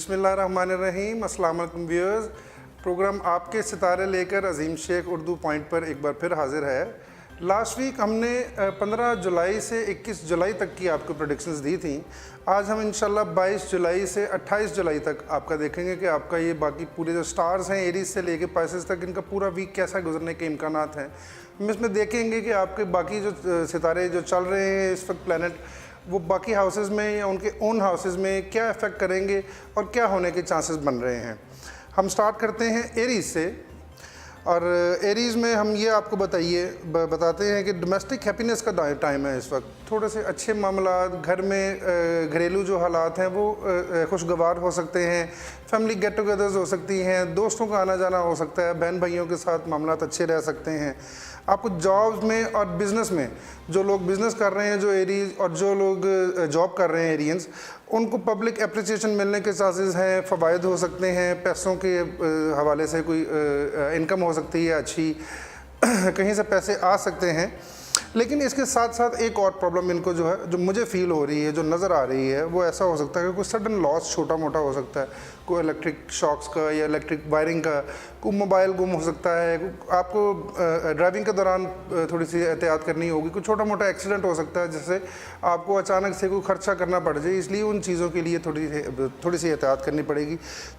बिस्मिल्लाहिर्रहमानिर्रहीम। अस्सलाम वालेकुम व्यूअर्स। प्रोग्राम आपके सितारे लेकर अजीम शेख उर्दू पॉइंट पर एक बार फिर हाजिर है। लास्ट वीक हमने 15 जुलाई से 21 जुलाई तक की आपको प्रेडिक्शंस दी थी। आज हम इंशाल्लाह 22 जुलाई से 28 जुलाई तक आपका देखेंगे कि आपका ये बाकी पूरे जो स्टार्स हैं एरीज से लेके पाइसेस तक, इनका पूरा वीक कैसा गुजरने के इम्कानात हैं। हम इसमें देखेंगे कि आपके बाकी जो सितारे जो चल रहे हैं इस वक्त प्लैनेट, वो बाकी हाउसेस में या उनके ओन हाउसेस में क्या इफ़ेक्ट करेंगे और क्या होने के चांसेस बन रहे हैं। हम स्टार्ट करते हैं एरीज से। और एरीज़ में हम ये आपको बताते हैं कि डोमेस्टिक हैप्पीनेस का टाइम है इस वक्त। थोड़े से अच्छे मामलात, घर में घरेलू जो हालात हैं वो खुशगवार हो सकते हैं। फैमिली गेट टुगेदर्स हो सकती हैं, दोस्तों का आना जाना हो सकता है, बहन भाइयों के साथ मामलात अच्छे रह सकते हैं। आपको जॉब्स में और बिज़नेस में जो लोग बिज़नेस कर रहे हैं जो एरीज, और जो लोग जॉब कर रहे हैं एरियंस, उनको पब्लिक अप्रिसिएशन मिलने के चांसेस हैं, फ़वाइद हो सकते हैं, पैसों के हवाले से कोई इनकम हो सकती है अच्छी, कहीं से पैसे आ सकते हैं। लेकिन इसके साथ साथ एक और प्रॉब्लम इनको जो है, जो मुझे फ़ील हो रही है, जो नज़र आ रही है, वो ऐसा हो सकता है कि कोई सडन लॉस छोटा मोटा हो सकता है, कोई इलेक्ट्रिक शॉक्स का या इलेक्ट्रिक वायरिंग का, कोई मोबाइल गुम हो सकता है, आपको ड्राइविंग के दौरान थोड़ी सी एहतियात करनी होगी, कोई छोटा मोटा एक्सीडेंट हो सकता है जिससे आपको अचानक से कोई खर्चा करना पड़ जाए, इसलिए उन चीज़ों के लिए थोड़ी सी एहतियात करनी पड़ेगी।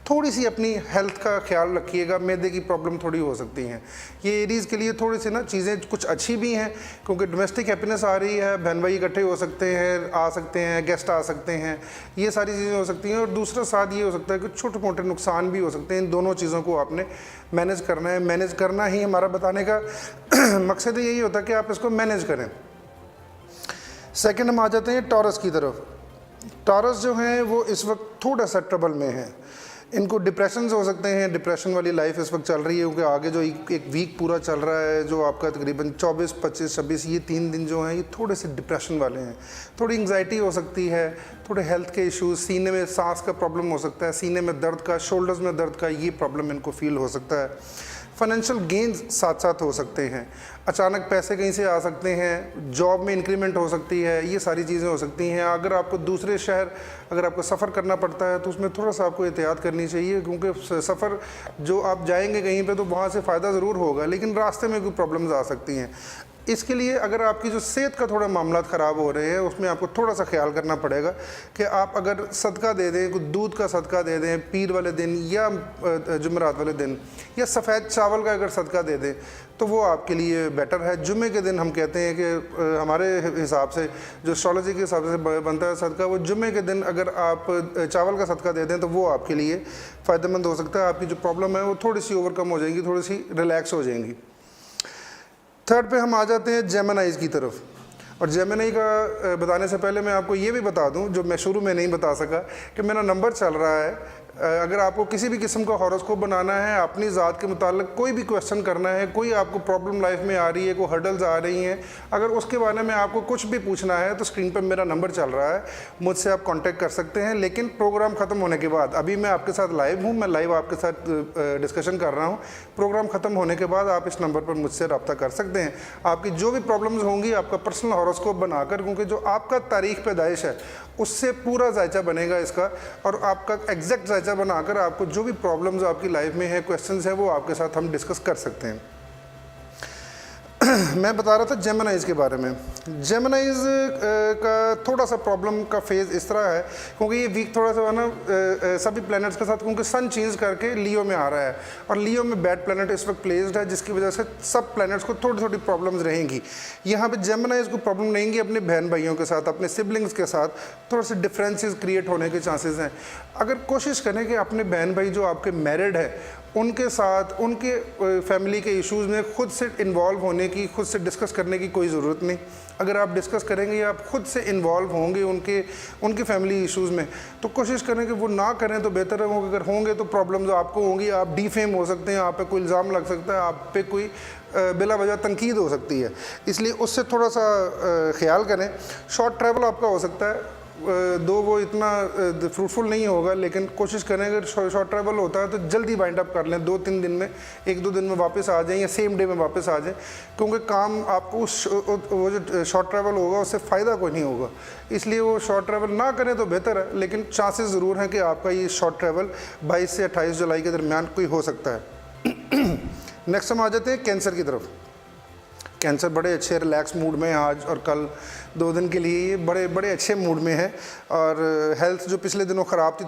थोड़ी सी अपनी हेल्थ का ख्याल रखिएगा। मैदे की प्रॉब्लम थोड़ी हो सकती हैं। ये एरीज़ के लिए थोड़ी सी ना चीज़ें कुछ अच्छी भी हैं, क्योंकि डोमेस्टिक हैप्पीनेस आ रही है, बहन भाई इकट्ठे हो सकते हैं, आ सकते हैं, गेस्ट आ सकते हैं, ये सारी चीज़ें हो सकती हैं। और दूसरा साथ ये हो सकता है कि छोटे मोटे नुकसान भी हो सकते हैं। इन दोनों चीज़ों को आपने मैनेज करना है। मैनेज करना ही हमारा बताने का मकसद यही होता है कि आप इसको मैनेज करें। सेकंड हम आ जाते हैं टॉरस की तरफ। टॉरस जो हैं वो इस वक्त थोड़ा सा ट्रबल में है। इनको डिप्रेशन हो सकते हैं, डिप्रेशन वाली लाइफ इस वक्त चल रही है, क्योंकि आगे जो एक वीक पूरा चल रहा है, जो आपका तकरीबन 24, 25, 26 ये 3 दिन जो हैं ये थोड़े से डिप्रेशन वाले हैं। थोड़ी एंग्जाइटी हो सकती है, थोड़े हेल्थ के इश्यूज, सीने में सांस का प्रॉब्लम हो सकता है, सीने में दर्द का, शोल्डर्स में दर्द का, ये प्रॉब्लम इनको फील हो सकता है। फाइनेंशियल गेंस साथ साथ हो सकते हैं, अचानक पैसे कहीं से आ सकते हैं, जॉब में इंक्रीमेंट हो सकती है, ये सारी चीज़ें हो सकती हैं। अगर आपको दूसरे शहर अगर आपको सफ़र करना पड़ता है तो उसमें थोड़ा सा आपको एहतियात करनी चाहिए, क्योंकि सफ़र जो आप जाएंगे कहीं पे तो वहाँ से फ़ायदा ज़रूर होगा, लेकिन रास्ते में कोई प्रॉब्लम्स आ सकती हैं। इसके लिए अगर आपकी जो सेहत का थोड़ा मामला ख़राब हो रहे हैं, उसमें आपको थोड़ा सा ख्याल करना पड़ेगा कि आप अगर सदका दे दें, कुछ दूध का सदका दे दें पीर वाले दिन या जुमेरात वाले दिन, या सफ़ेद चावल का अगर सदका दे दें तो वो आपके लिए बेटर है। जुमे के दिन हम कहते हैं कि हमारे हिसाब से, जो एस्ट्रोलॉजी के हिसाब से बनता है सदका, वो जुमे के दिन अगर आप चावल का सदका दे दें तो वो आपके लिए फ़ायदेमंद हो सकता है। आपकी जो प्रॉब्लम है वो थोड़ी सी ओवरकम हो जाएंगी, थोड़ी सी रिलैक्स हो जाएंगी। थर्ड पे हम आ जाते हैं जेमिनाइज़ की तरफ। और जेमिनाई का बताने से पहले मैं आपको ये भी बता दूं, जो मैं शुरू में नहीं बता सका, कि मेरा नंबर चल रहा है। अगर आपको किसी भी किस्म का हॉरोस्कोप बनाना है, अपनी ज़ात के मुताल्लिक कोई भी क्वेश्चन करना है, कोई आपको प्रॉब्लम लाइफ में आ रही है, कोई हर्डल्स आ रही हैं, अगर उसके बारे में आपको कुछ भी पूछना है तो स्क्रीन पर मेरा नंबर चल रहा है, मुझसे आप कांटेक्ट कर सकते हैं। लेकिन प्रोग्राम ख़त्म होने के बाद, अभी मैं आपके साथ लाइव हूँ, मैं लाइव आपके साथ डिस्कशन कर रहा हूँ, प्रोग्राम ख़त्म होने के बाद आप इस नंबर पर मुझसे रब्ता कर सकते हैं। आपकी जो भी प्रॉब्लम्स होंगी आपका पर्सनल हॉरोस्कोप बनाकर, क्योंकि जो आपका तारीख़ पैदाइश है उससे पूरा जायचा बनेगा इसका, और आपका एग्जैक्ट जायचा बनाकर आपको जो भी प्रॉब्लम्स आपकी लाइफ में है, क्वेश्चंस हैं, वो आपके साथ हम डिस्कस कर सकते हैं। मैं बता रहा था जेमिनाइज़ के बारे में। जेमिनाइज़ का थोड़ा सा प्रॉब्लम का फेज़ इस तरह है, क्योंकि ये वीक थोड़ा सा ना सभी प्लैनेट्स के साथ, क्योंकि सन चेंज करके लियो में आ रहा है, और लियो में बैड प्लैनेट इस वक्त प्लेस्ड है, जिसकी वजह से सब प्लैनेट्स को थोड़ी थोड़ी प्रॉब्लम्स रहेंगी। यहाँ पे जेमिनाइज़ को प्रॉब्लम रहेंगी अपने बहन भाइयों के साथ, अपने सिबलिंग्स के साथ थोड़े से डिफरेंसेस क्रिएट होने के चांसेस हैं। अगर कोशिश करें कि अपने बहन भाई जो आपके मैरिड है उनके साथ, उनके फैमिली के इश्यूज़ में खुद से इन्वॉल्व होने की, खुद से डिस्कस करने की कोई ज़रूरत नहीं। अगर आप डिस्कस करेंगे या आप खुद से इन्वॉल्व होंगे उनके फैमिली इश्यूज़ में, तो कोशिश करें कि वो ना करें तो बेहतर है। अगर होंगे तो प्रॉब्लम्स आपको होंगी, आप डिफेम हो सकते हैं, आप पे कोई इल्ज़ाम लग सकता है, आप पे कोई बिला वजह तनकीद हो सकती है, इसलिए उससे थोड़ा सा ख्याल करें। शॉर्ट ट्रैवल आपका हो सकता है, दो वो इतना फ्रूटफुल नहीं होगा, लेकिन कोशिश करें अगर शॉर्ट ट्रैवल होता है तो जल्दी वाइंड अप कर लें, 2-3 दिन में, 1-2 दिन में वापस आ जाएं या सेम डे में वापस आ जाएं, क्योंकि काम आपको उस वो जो शॉर्ट ट्रैवल होगा उससे फ़ायदा कोई नहीं होगा। इसलिए वो शॉर्ट ट्रैवल ना करें तो बेहतर है, लेकिन चांसेस ज़रूर हैं कि आपका ये शॉर्ट ट्रैवल 22 से 28 जुलाई के दरमियान कोई हो सकता है। नेक्स्ट हम आ जाते हैं कैंसर की तरफ। कैंसर बड़े अच्छे रिलैक्स मूड में है आज और कल 2 दिन के लिए, ये बड़े अच्छे मूड में है। और हेल्थ जो पिछले दिनों ख़राब थी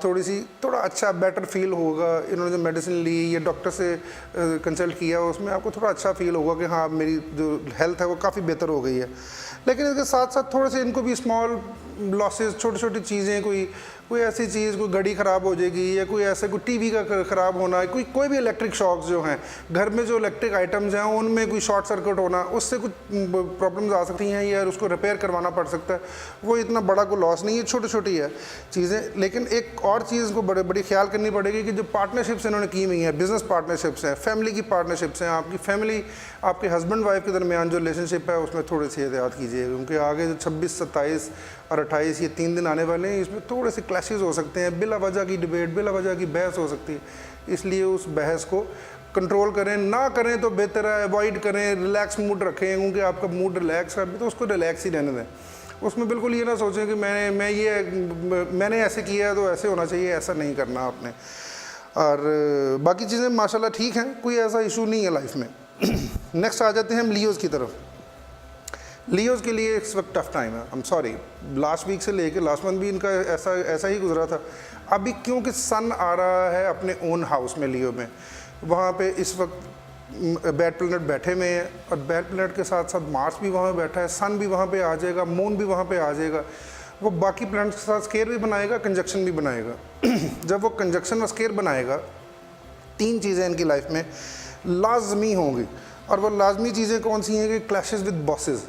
थोड़ा अच्छा बेटर फील होगा। इन्होंने जो मेडिसिन ली या डॉक्टर से कंसल्ट किया उसमें आपको थोड़ा अच्छा फील होगा कि हाँ मेरी जो हेल्थ है वो काफ़ी बेहतर हो गई है। लेकिन इसके साथ साथ थोड़े से इनको भी स्मॉल लॉसेस, छोटी चीज़ें, कोई ऐसी चीज़, कोई घड़ी ख़राब हो जाएगी या कोई ऐसा कोई टीवी का ख़राब होना, कोई भी इलेक्ट्रिक शॉक्स जो हैं घर में, जो इलेक्ट्रिक आइटम्स हैं उनमें कोई शॉर्ट सर्किट होना, उससे कुछ प्रॉब्लम्स आ सकती हैं या उसको रिपेयर करवाना पड़ सकता है। वो इतना बड़ा कोई लॉस नहीं है, छोटी है चीज़ें। लेकिन एक और चीज़ को बड़ी ख्याल करनी पड़ेगी कि जो पार्टनरशिप्स इन्होंने की हुई हैं, बिज़नेस पार्टनरशिप्स हैं, फैमिली की पार्टनरशिप्स हैं, आपकी फैमिली, आपके हस्बैंड वाइफ के दरमियान जो रिलेशनशिप है उसमें थोड़ी सी एहतियात कीजिए, क्योंकि आगे जो 26, 27 और 28 ये 3 दिन आने वाले हैं, इसमें थोड़े से क्लैशेस हो सकते हैं, बिला वजह की डिबेट, बिला वजह की बहस हो सकती है। इसलिए उस बहस को कंट्रोल करें, ना करें तो बेहतर है, अवॉइड करें, रिलैक्स मूड रखें, क्योंकि आपका मूड रिलैक्स है तो उसको रिलैक्स ही रहने दें। उसमें बिल्कुल ये ना सोचें कि मैंने ऐसे किया है तो ऐसे होना चाहिए, ऐसा नहीं करना आपने। और बाकी चीज़ें माशाल्लाह ठीक हैं, कोई ऐसा इशू नहीं है लाइफ में। नेक्स्ट आ जाते हैं हम लियोज़ की तरफ। लियोज़ के लिए इस वक्त टफ टाइम है, I am sorry. Last week से लेके लास्ट मंथ भी इनका ऐसा ही गुजरा था। अभी क्योंकि सन आ रहा है अपने ओन हाउस में, लियो में, वहाँ पे इस वक्त बैड प्लैनेट बैठे हुए हैं और बैड प्लैनेट के साथ साथ मार्स भी वहाँ बैठा है, सन भी वहाँ पे आ जाएगा, मून भी वहाँ पे आ जाएगा। वो बाकी प्लैनेट्स के साथ स्केयर भी बनाएगा, कंजक्शन भी बनाएगा। जब वो कंजक्शन और स्केयर बनाएगा, 3 चीज़ें इनकी लाइफ में लाजमी होंगी। और वो लाजमी चीज़ें कौन सी हैं कि क्लैशेस विद बॉसेस,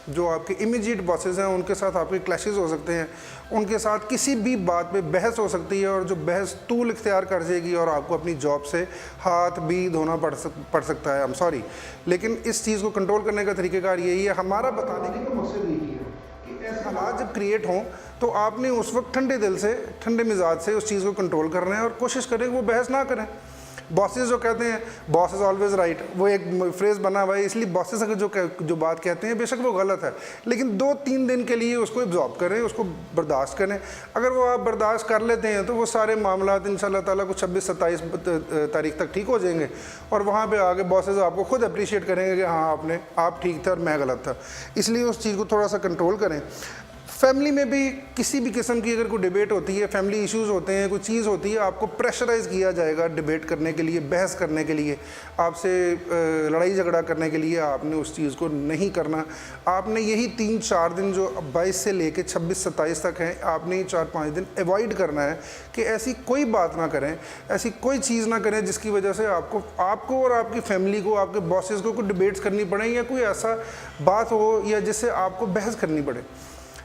जो आपके इमीडिएट बॉसेस हैं उनके साथ आपके क्लैशेस हो सकते हैं, उनके साथ किसी भी बात पे बहस हो सकती है और जो बहस तूल इख्तियार कर जाएगी और आपको अपनी जॉब से हाथ भी धोना पड़ सकता है। आई एम सॉरी, लेकिन इस चीज़ को कंट्रोल करने का तरीक़ेकार यही है, हमारा बताने की तो मकसद यही है कि ऐसे हालात जब क्रिएट हों तो आपने उस वक्त ठंडे दिल से, ठंडे मिजाज से उस चीज़ को कंट्रोल करना है और कोशिश करें कि वो बहस ना करें। बॉसेस जो कहते हैं बॉस इज़ ऑलवेज राइट, वो एक फ्रेज़ बना हुआ है, इसलिए बॉसेस अगर जो बात कहते हैं बेशक वो गलत है, लेकिन 2-3 दिन के लिए उसको एब्जॉर्ब करें, उसको बर्दाश्त करें। अगर वो आप बर्दाश्त कर लेते हैं तो वो सारे मामलात इंशाल्लाह ताला को 26-27 तारीख तक ठीक हो जाएंगे और वहाँ पे आगे बॉसेस आपको खुद अप्रिशिएट करेंगे कि हाँ आप ठीक थे और मैं गलत था। इसलिए उस चीज़ को थोड़ा सा कंट्रोल करें। फैमिली में भी किसी भी किस्म की अगर कोई डिबेट होती है, फैमिली इश्यूज़ होते हैं, कोई चीज़ होती है, आपको प्रेशराइज़ किया जाएगा डिबेट करने के लिए, बहस करने के लिए, आपसे लड़ाई झगड़ा करने के लिए, आपने उस चीज़ को नहीं करना। आपने यही 3-4 दिन जो 22 से लेके 26-27 तक हैं, आपने ये 4-5 दिन अवॉइड करना है कि ऐसी कोई बात ना करें, ऐसी कोई चीज़ ना करें जिसकी वजह से आपको और आपकी फैमिली को, आपके बॉसेस को कोई डिबेट्स करनी पड़े या कोई ऐसा बात हो या जिससे आपको बहस करनी पड़े।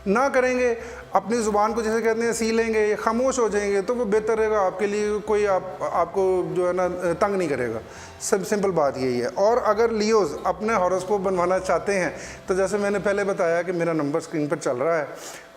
ना करेंगे, अपनी ज़ुबान को जैसे कहते हैं सी लेंगे या खामोश हो जाएंगे तो वो बेहतर रहेगा आपके लिए। कोई आपको जो है ना तंग नहीं करेगा। सब सिंपल बात यही है। और अगर लियोज़ अपने हॉरोस्कोप बनवाना चाहते हैं तो जैसे मैंने पहले बताया कि मेरा नंबर स्क्रीन पर चल रहा है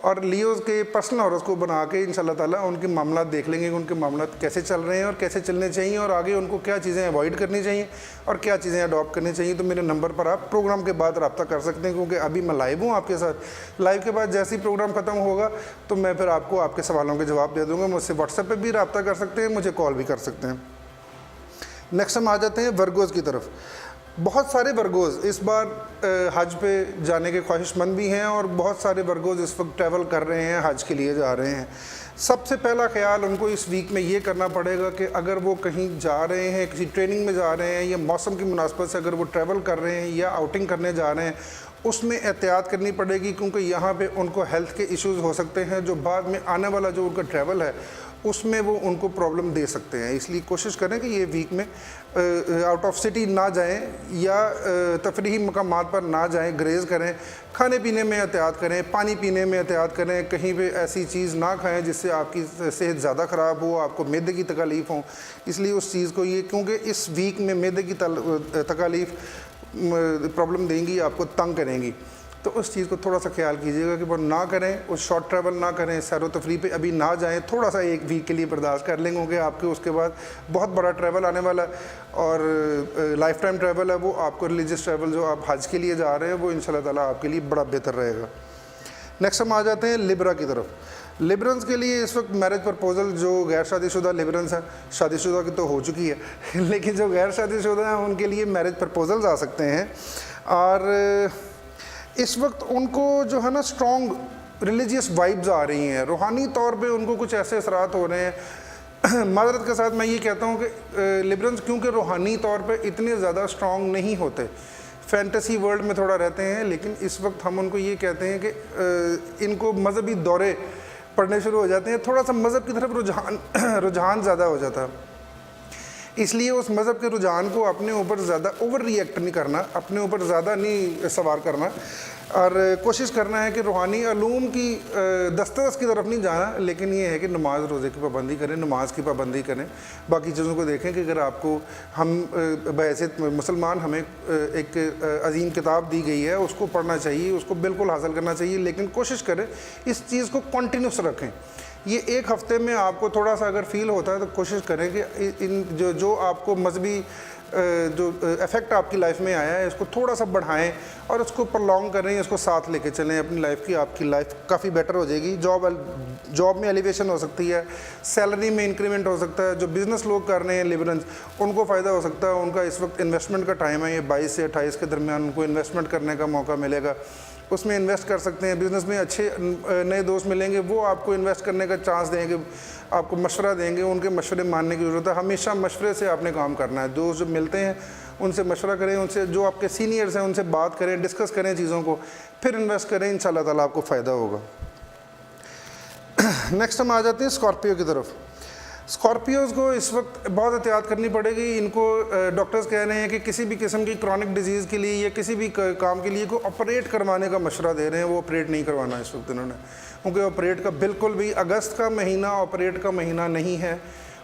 और लियोज़ के पर्सनल हॉरोस्कोप बना के इंशाल्लाह ताला उनके मामला देख लेंगे कि उनके मामला कैसे चल रहे हैं और कैसे चलने चाहिए और आगे उनको क्या चीज़ें अवॉइड करनी चाहिए और क्या चीज़ें अडॉप्ट करनी चाहिए। तो मेरे नंबर पर आप प्रोग्राम के बाद रब्ता कर सकते हैं, क्योंकि अभी मैं लाइव हूँ आपके साथ। लाइव के बाद जैसे ही प्रोग्राम ख़त्म होगा तो मैं फिर आपको आपके सवालों के जवाब दे दूँगा। मुझसे व्हाट्सएप पर भी रब्ता कर सकते हैं, मुझे कॉल भी कर सकते हैं। नेक्स्ट हम आ जाते हैं वर्गोज़ की तरफ। बहुत सारे वर्गोज़ इस बार हज पे जाने के ख्वाहिशमंद भी हैं और बहुत सारे वर्गोज़ इस वक्त ट्रैवल कर रहे हैं, हज के लिए जा रहे हैं। सबसे पहला ख्याल उनको इस वीक में ये करना पड़ेगा कि अगर वो कहीं जा रहे हैं, किसी ट्रेनिंग में जा रहे हैं या मौसम की मुनासबत से अगर वो ट्रैवल कर रहे हैं या आउटिंग करने जा रहे हैं, उसमें एहतियात करनी पड़ेगी, क्योंकि यहाँ पे उनको हेल्थ के इश्यूज़ हो सकते हैं जो बाद में आने वाला जो उनका ट्रैवल है उसमें वो उनको प्रॉब्लम दे सकते हैं। इसलिए कोशिश करें कि ये वीक में आउट ऑफ सिटी ना जाएं या तफरीही मकामात पर ना जाएं, ग्रेज़ करें, खाने पीने में एहतियात करें, पानी पीने में एहतियात करें, कहीं पे ऐसी चीज़ ना खाएं जिससे आपकी सेहत ज़्यादा ख़राब हो, आपको मैदे की तकलीफ़ हो। इसलिए उस चीज़ को ये, क्योंकि इस वीक में मैदे की तकलीफ़ प्रॉब्लम देंगी, आपको तंग करेंगी। तो उस चीज़ को थोड़ा सा ख्याल कीजिएगा कि वो ना करें, उस शॉर्ट ट्रैवल ना करें, सैर तफरी पे अभी ना जाएं, थोड़ा सा एक वीक के लिए बर्दाश्त कर लेंगे, क्योंकि आपके उसके बाद बहुत बड़ा ट्रैवल आने वाला है और लाइफ टाइम ट्रैवल है वो। आपको रिलीजियस ट्रैवल जो आप हज के लिए जा रहे हैं वो इंशाल्लाह ताला आपके लिए बड़ा बेहतर रहेगा। नेक्स्ट हम आ जाते हैं लिब्रा की तरफ। लिबरल्स के लिए इस वक्त मैरिज प्रपोजल, जो गैर शादीशुदा लिबरल्स हैं, शादीशुदा की तो हो चुकी है लेकिन जो गैर शादीशुदा हैं उनके लिए मैरिज प्रपोजल्स आ सकते हैं। और इस वक्त उनको जो है ना स्ट्रॉन्ग रिलीजियस वाइब्स आ रही हैं, रूहानी तौर पे उनको कुछ ऐसे असरात हो रहे हैं माजरत के साथ मैं ये कहता हूँ कि लिबरल्स क्योंकि रूहानी तौर पे इतने ज़्यादा स्ट्रॉन्ग नहीं होते, फैंटेसी वर्ल्ड में थोड़ा रहते हैं, लेकिन इस वक्त हम उनको ये कहते हैं कि इनको मजहबी दौरे पढ़ने शुरू हो जाते हैं, थोड़ा सा मज़हब की तरफ रुझान ज़्यादा हो जाता है। इसलिए उस मज़हब के रुझान को अपने ऊपर ज़्यादा ओवर रिएक्ट नहीं करना, अपने ऊपर ज़्यादा नहीं सवार करना, और कोशिश करना है कि रूहानी अलूम की दस्तरस की तरफ नहीं जाना, लेकिन ये है कि नमाज रोज़े की पाबंदी करें, नमाज की पाबंदी करें, बाकी चीज़ों को देखें कि अगर आपको हम बहैसियत मुसलमान हमें एक अजीम किताब दी गई है उसको पढ़ना चाहिए, उसको बिल्कुल हासिल करना चाहिए, लेकिन कोशिश करें इस चीज़ को कंटिन्यूस रखें। ये एक हफ़्ते में आपको थोड़ा सा अगर फील होता है तो कोशिश करें कि इन जो आपको मजहबी जो इफ़ेक्ट आपकी लाइफ में आया है इसको थोड़ा सा बढ़ाएं और उसको प्रलॉन्ग करें, इसको साथ लेके चलें अपनी लाइफ की। आपकी लाइफ काफ़ी बेटर हो जाएगी। जॉब में एलिवेशन हो सकती है, सैलरी में इंक्रीमेंट हो सकता है। जो बिज़नेस लोग कर रहे हैं लिबरल्स, उनको फ़ायदा हो सकता है। उनका इस वक्त इन्वेस्टमेंट का टाइम है, ये 22 से 28 के दरमियान उनको इन्वेस्टमेंट करने का मौका मिलेगा, उसमें इन्वेस्ट कर सकते हैं। बिज़नेस में अच्छे नए दोस्त मिलेंगे, वो आपको इन्वेस्ट करने का चांस देंगे, आपको मशवरा देंगे, उनके मशवरे मानने की ज़रूरत है। हमेशा मशवरे से आपने काम करना है। दोस्त जो मिलते हैं उनसे मशवरा करें, उनसे जो आपके सीनियर्स हैं उनसे बात करें, डिस्कस करें चीज़ों को, फिर इन्वेस्ट करें, इंशाल्लाह ताला आपको फ़ायदा होगा। नेक्स्ट हम आ जाते हैं स्कॉर्पियो की तरफ। स्कॉर्पियोज़ को इस वक्त बहुत एहतियात करनी पड़ेगी। इनको डॉक्टर्स कह रहे हैं कि किसी भी किस्म की क्रॉनिक डिजीज़ के लिए या किसी भी काम के लिए को ऑपरेट करवाने का मशवरा दे रहे हैं। वो ऑपरेट नहीं करवाना इस वक्त इन्होंने, क्योंकि ऑपरेट का बिल्कुल भी अगस्त का महीना ऑपरेट का महीना नहीं है।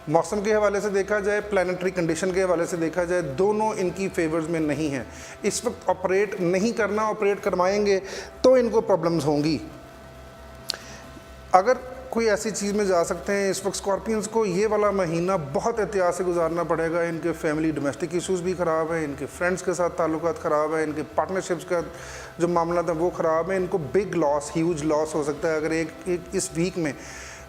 मौसम के हवाले से देखा जाए, प्लानिटरी कंडीशन के हवाले से देखा जाए, दोनों इनकी फेवर्स में नहीं है। इस वक्त ऑपरेट नहीं करना, ऑपरेट करवाएंगे तो इनको प्रॉब्लम्स होंगी। अगर कोई ऐसी चीज़ में जा सकते हैं इस वक्त स्कॉर्पियंस को, ये वाला महीना बहुत एहतियात से गुजारना पड़ेगा। इनके फैमिली डोमेस्टिक इश्यूज़ भी ख़राब है, इनके फ्रेंड्स के साथ ताल्लुकात ख़राब है, इनके पार्टनरशिप्स का जो मामला था वो ख़राब है। इनको बिग लॉस, ह्यूज लॉस हो सकता है अगर एक इस वीक में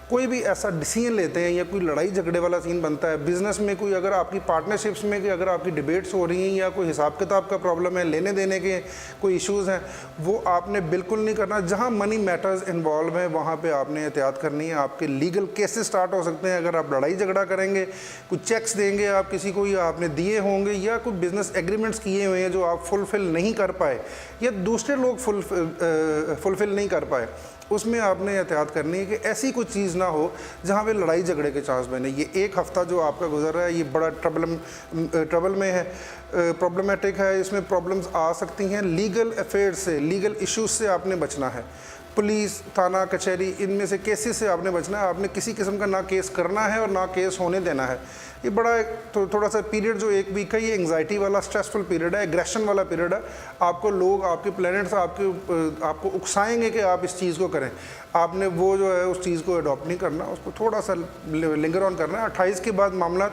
कोई भी ऐसा डिसीजन लेते हैं या कोई लड़ाई झगड़े वाला सीन बनता है बिज़नेस में। कोई अगर आपकी पार्टनरशिप्स में कि अगर आपकी डिबेट्स हो रही हैं या कोई हिसाब किताब का प्रॉब्लम है, लेने देने के कोई इश्यूज़ हैं, वो आपने बिल्कुल नहीं करना। जहां मनी मैटर्स इन्वॉल्व हैं वहां पे आपने एहतियात करनी है। आपके लीगल केसेस स्टार्ट हो सकते हैं अगर आप लड़ाई झगड़ा करेंगे, कुछ चेक्स देंगे आप किसी को या आपने दिए होंगे, या कोई बिज़नेस एग्रीमेंट्स किए हुए हैं जो आप फुलफ़िल नहीं कर पाए या दूसरे लोग फुलफ़िल नहीं कर पाए, उसमें आपने एहतियात करनी है कि ऐसी कोई चीज़ ना हो जहाँ पे लड़ाई झगड़े के चांस बने। ये एक हफ़्ता जो आपका गुजर रहा है ये बड़ा ट्रबल में है, प्रॉब्लमेटिक है, इसमें प्रॉब्लम्स आ सकती हैं। लीगल अफेयर्स से, लीगल इश्यूज से आपने बचना है। पुलिस, थाना, कचहरी, इनमें से केसेस से आपने बचना है। आपने किसी किस्म का ना केस करना है और ना केस होने देना है। ये बड़ा थोड़ा सा पीरियड जो एक वीक का, ये एंग्जाइटी वाला स्ट्रेसफुल पीरियड है, एग्रेशन वाला पीरियड है। आपको लोग, आपके प्लैनेट्स आपको उकसाएंगे कि आप इस चीज़ को करें। आपने वो जो है उस चीज़ को अडॉप्ट नहीं करना, उसको थोड़ा सा लिंगर ऑन करना है। 28 के बाद मामला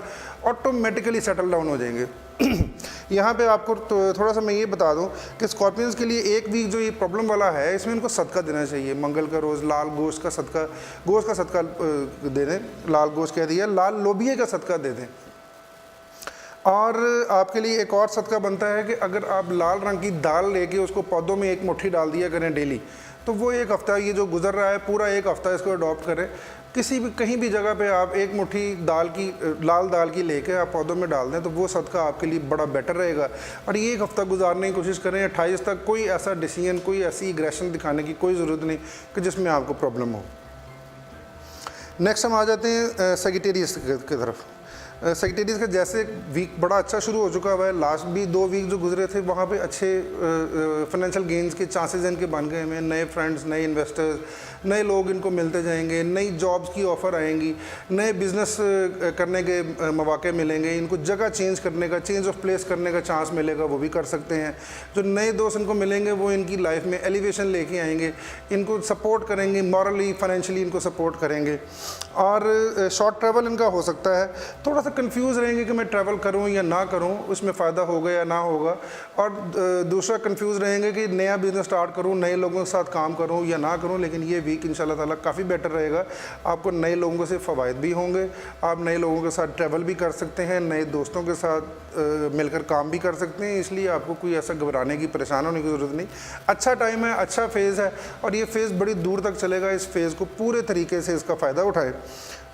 ऑटोमेटिकली सेटल डाउन हो जाएंगे। यहाँ पे आपको थोड़ा सा मैं ये बता दूँ कि स्कॉर्पियंस के लिए एक वीक जो ये प्रॉब्लम वाला है इसमें इनको सदका देना चाहिए। मंगल का रोज़ लाल गोश्त का सदका दे दें, लाल गोश्त कह दिया, लाल लोबिये का सदका दे दें। और आपके लिए एक और सदका बनता है कि अगर आप लाल रंग की दाल लेके उसको पौधों में एक मुट्ठी डाल दिया करें डेली, तो वो एक हफ़्ता ये जो गुजर रहा है पूरा एक हफ़्ता इसको अडॉप्ट करें। किसी भी कहीं भी जगह पे आप एक मुट्ठी लाल दाल की लेके आप पौधों में डाल दें तो वो सदका आपके लिए बड़ा बेटर रहेगा। और ये एक हफ़्ता गुजारने की कोशिश करें। 28 तक कोई ऐसा डिसीजन, कोई ऐसी एग्रेशन दिखाने की कोई ज़रूरत नहीं कि जिसमें आपको प्रॉब्लम हो। नेक्स्ट हम आ जाते हैं सेजिटेरियस की तरफ। सेक्रेटरीज का जैसे वीक बड़ा अच्छा शुरू हो चुका हुआ है, लास्ट भी 2 वीक जो गुजरे थे वहाँ पे अच्छे फाइनेंशियल गेंस के चांसेस इनके बन गए हैं। नए फ्रेंड्स, नए इन्वेस्टर्स, नए लोग इनको मिलते जाएंगे, नई जॉब्स की ऑफ़र आएंगी, नए बिज़नेस करने के मौके मिलेंगे, इनको जगह चेंज करने का, चेंज ऑफ प्लेस करने का चांस मिलेगा, वो भी कर सकते हैं। जो नए दोस्त इनको मिलेंगे वो इनकी लाइफ में एलिवेशन लेके आएंगे, इनको सपोर्ट करेंगे, मॉरली फाइनेंशियली इनको सपोर्ट करेंगे। और शॉर्ट ट्रैवल इनका हो सकता है, थोड़ा सा कंफ्यूज रहेंगे कि मैं ट्रैवल करूं या ना करूं, उसमें फ़ायदा होगा या ना होगा। और दूसरा कंफ्यूज रहेंगे कि नया बिज़नेस स्टार्ट करूं, नए लोगों के साथ काम करूं या ना करूं। लेकिन ये वीक इंशाल्लाह ताला काफ़ी बेटर रहेगा, आपको नए लोगों से फ़वाइद भी होंगे, आप नए लोगों के साथ ट्रैवल भी कर सकते हैं, नए दोस्तों के साथ मिलकर काम भी कर सकते हैं। इसलिए आपको कोई ऐसा घबराने की, परेशान होने की ज़रूरत नहीं। अच्छा टाइम है, अच्छा फेज़ है और ये फेज़ बड़ी दूर तक चलेगा। इस फेज़ को पूरे तरीके से इसका फ़ायदा उठाए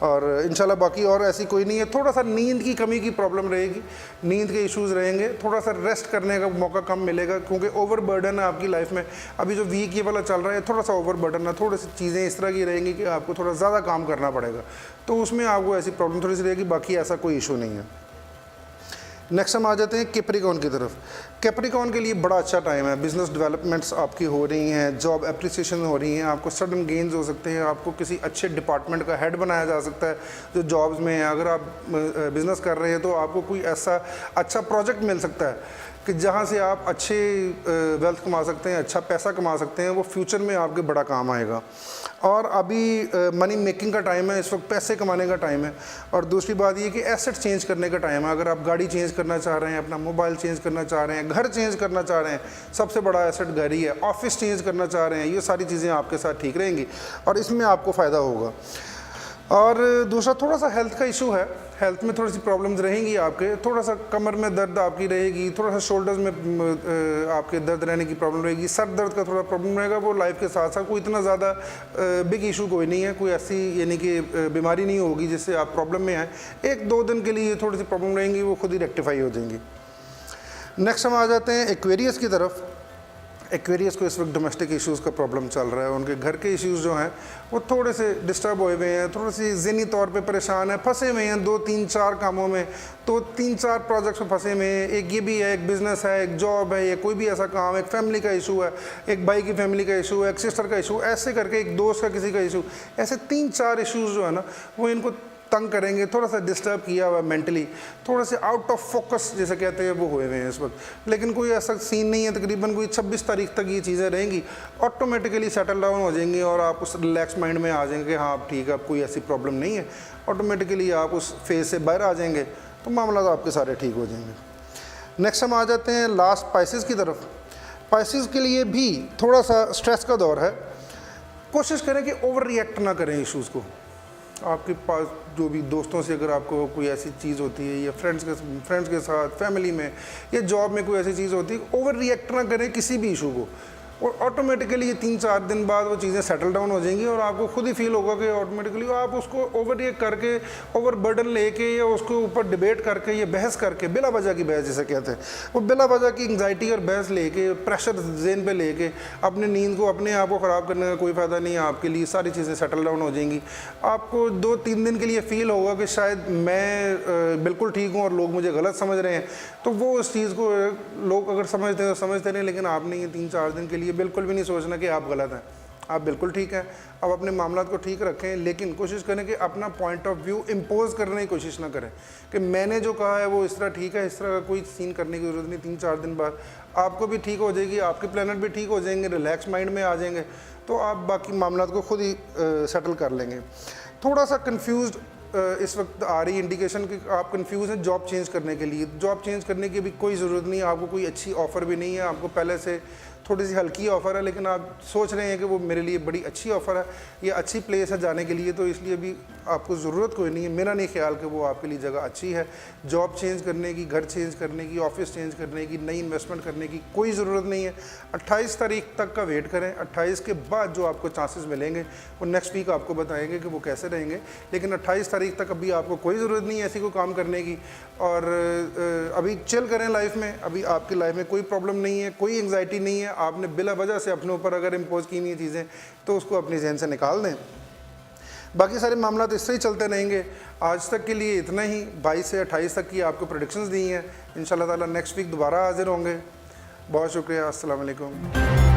और इंशाल्लाह बाकी और ऐसी कोई नहीं है। थोड़ा सा नींद की कमी की प्रॉब्लम रहेगी, नींद के इश्यूज़ रहेंगे, थोड़ा सा रेस्ट करने का मौका कम मिलेगा क्योंकि ओवर बर्डन है आपकी लाइफ में। अभी जो वीक ये वाला चल रहा है थोड़ा सा ओवर बर्डन है, थोड़ी सी चीज़ें इस तरह की रहेंगी कि आपको थोड़ा ज़्यादा काम करना पड़ेगा, तो उसमें आपको ऐसी प्रॉब्लम थोड़ी सी रहेगी। बाकी ऐसा कोई इशू नहीं है। नेक्स्ट हम आ जाते हैं कैप्रिकॉर्न की तरफ। कैप्रिकॉर्न के लिए बड़ा अच्छा टाइम है, बिजनेस डेवलपमेंट्स आपकी हो रही हैं, जॉब एप्रिसिएशन हो रही हैं, आपको सडन गेन्स हो सकते हैं, आपको किसी अच्छे डिपार्टमेंट का हेड बनाया जा सकता है जो जॉब्स में है। अगर आप बिज़नेस कर रहे हैं तो आपको कोई ऐसा अच्छा प्रोजेक्ट मिल सकता है कि जहाँ से आप अच्छे वेल्थ कमा सकते हैं, अच्छा पैसा कमा सकते हैं, वो फ्यूचर में आपके बड़ा काम आएगा। और अभी मनी मेकिंग का टाइम है, इस वक्त पैसे कमाने का टाइम है। और दूसरी बात ये कि एसेट चेंज करने का टाइम है। अगर आप गाड़ी चेंज करना चाह रहे हैं, अपना मोबाइल चेंज करना चाह रहे हैं, घर चेंज करना चाह रहे हैं, सबसे बड़ा एसेट घर ही है, ऑफिस चेंज करना चाह रहे हैं, ये सारी चीज़ें आपके साथ ठीक रहेंगी और इसमें आपको फ़ायदा होगा। और दूसरा थोड़ा सा हेल्थ का इशू है, हेल्थ में थोड़ी सी प्रॉब्लम्स रहेंगी आपके, थोड़ा सा कमर में दर्द आपकी रहेगी, थोड़ा सा शोल्डर्स में आपके दर्द रहने की प्रॉब्लम रहेगी, सर दर्द का थोड़ा प्रॉब्लम रहेगा। वो लाइफ के साथ साथ कोई इतना ज़्यादा बिग इशू कोई नहीं है, कोई ऐसी यानी कि बीमारी नहीं होगी जिससे आप प्रॉब्लम में आए। 1-2 दिन के लिए थोड़ी सी प्रॉब्लम रहेंगी, वो खुद ही रेक्टिफाई हो जाएंगी। नेक्स्ट हम आ जाते हैं एक्वेरियस की तरफ। एक्वेरियस को इस वक्त डोमेस्टिक इश्यूज़ का प्रॉब्लम चल रहा है, उनके घर के इश्यूज़ जो हैं वो थोड़े से डिस्टर्ब हुए हुए हैं, थोड़ी सी ज़हनी तौर पे परेशान है, फंसे हुए हैं 2-3-4 कामों में, तो 3-4 प्रोजेक्ट्स में फंसे हुए हैं। एक ये भी है, एक बिज़नेस है, एक जॉब है, या कोई भी ऐसा काम, एक फैमिली का इशू है, एक भाई की फैमिली का इशू है, एक सिस्टर का इशू, ऐसे करके एक दोस्त का किसी का इशू, ऐसे 3-4 इशूज़ जो है ना वो इनको तंग करेंगे, थोड़ा सा डिस्टर्ब किया हुआ मेंटली, थोड़ा से आउट ऑफ फोकस जैसे कहते हैं वो हुए हुए हैं इस वक्त। लेकिन कोई ऐसा सीन नहीं है, तकरीबन कोई 26 तारीख तक ये चीज़ें रहेंगी, ऑटोमेटिकली सेटल डाउन हो जाएंगी और आप उस रिलैक्स माइंड में आ जाएंगे कि हाँ ठीक है अब कोई ऐसी प्रॉब्लम नहीं है। ऑटोमेटिकली आप उस फेज से बाहर आ जाएंगे तो मामला तो आपके सारे ठीक हो जाएंगे। नेक्स्ट हम आ जाते हैं लास्ट पाइसेस की तरफ। पाइसेस के लिए भी थोड़ा सा स्ट्रेस का दौर है। कोशिश करें कि ओवर रिएक्ट ना करें इशूज़ को। आपके पास जो भी दोस्तों से अगर आपको कोई ऐसी चीज़ होती है या फ्रेंड्स के साथ, फैमिली में या जॉब में कोई ऐसी चीज़ होती है, ओवर रिएक्ट ना करें किसी भी इशू को, और ऑटोमेटिकली ये 3-4 दिन बाद वो चीज़ें सेटल डाउन हो जाएंगी और आपको खुद ही फील होगा कि ऑटोमेटिकली आप उसको ओवर रिएक्ट करके, ओवर बर्डन लेके या उसके ऊपर डिबेट करके या बहस करके, बिला वजह की बहस जिसे कहते हैं, वो बिला वजह की एंग्जाइटी और बहस लेके, प्रेशर जेन पे लेके अपनी नींद को, अपने आप को ख़राब करने का कोई फ़ायदा नहीं है आपके लिए। सारी चीज़ें सेटल डाउन हो जाएंगी। आपको 2-3 दिन के लिए फ़ील होगा कि शायद मैं बिल्कुल ठीक हूँ और लोग मुझे गलत समझ रहे हैं, तो वो उस चीज़ को लोग अगर समझते हैं तो समझते नहीं, लेकिन आपने ये 3-4 दिन के लिए बिल्कुल भी नहीं सोचना कि आप गलत हैं, आप बिल्कुल ठीक हैं। अब अपने मामलात को ठीक रखें, लेकिन कोशिश करें कि अपना पॉइंट ऑफ व्यू इम्पोज करने की कोशिश ना करें कि मैंने जो कहा है वो इस तरह ठीक है, इस तरह का कोई सीन करने की ज़रूरत नहीं। 3-4 दिन बाद आपको भी ठीक हो जाएगी, आपके प्लानट भी ठीक हो जाएंगे, रिलैक्स माइंड में आ जाएंगे, तो आप बाकी मामलात को खुद ही सेटल कर लेंगे। थोड़ा सा कन्फ्यूज़ इस वक्त आ रही इंडिकेशन कि आप कंफ्यूज हैं जॉब चेंज करने के लिए। जॉब चेंज करने की भी कोई ज़रूरत नहीं है, आपको कोई अच्छी ऑफ़र भी नहीं है, आपको पहले से थोड़ी सी हल्की ऑफ़र है, लेकिन आप सोच रहे हैं कि वो मेरे लिए बड़ी अच्छी ऑफ़र है, ये अच्छी प्लेस है जाने के लिए, तो इसलिए भी आपको ज़रूरत कोई नहीं है। मेरा नहीं ख्याल कि वो आपके लिए जगह अच्छी है। जॉब चेंज करने की, घर चेंज करने की, ऑफिस चेंज करने की, नई इन्वेस्टमेंट करने की कोई ज़रूरत नहीं है। 28 तारीख तक का वेट करें, 28 के बाद जो आपको चांसेस मिलेंगे वो नेक्स्ट वीक आपको बताएंगे कि वो कैसे रहेंगे, लेकिन 28 तारीख तक अभी आपको कोई ज़रूरत नहीं है ऐसी कोई काम करने की। और अभी चिल करें लाइफ में, अभी आपकी लाइफ में कोई प्रॉब्लम नहीं है, कोई एंग्जाइटी नहीं है। आपने बिला वजह से अपने ऊपर अगर इम्पोज की हुई चीज़ें तो उसको अपनी जहन से निकाल दें। बाकी सारे मामला तो इससे ही चलते रहेंगे। आज तक के लिए इतना ही, 22 से 28 तक की आपको प्रेडिक्शंस दी हैं। इंशाल्लाह ताला नेक्स्ट वीक दोबारा हाजिर होंगे। बहुत शुक्रिया। अस्सलाम वालेकुम।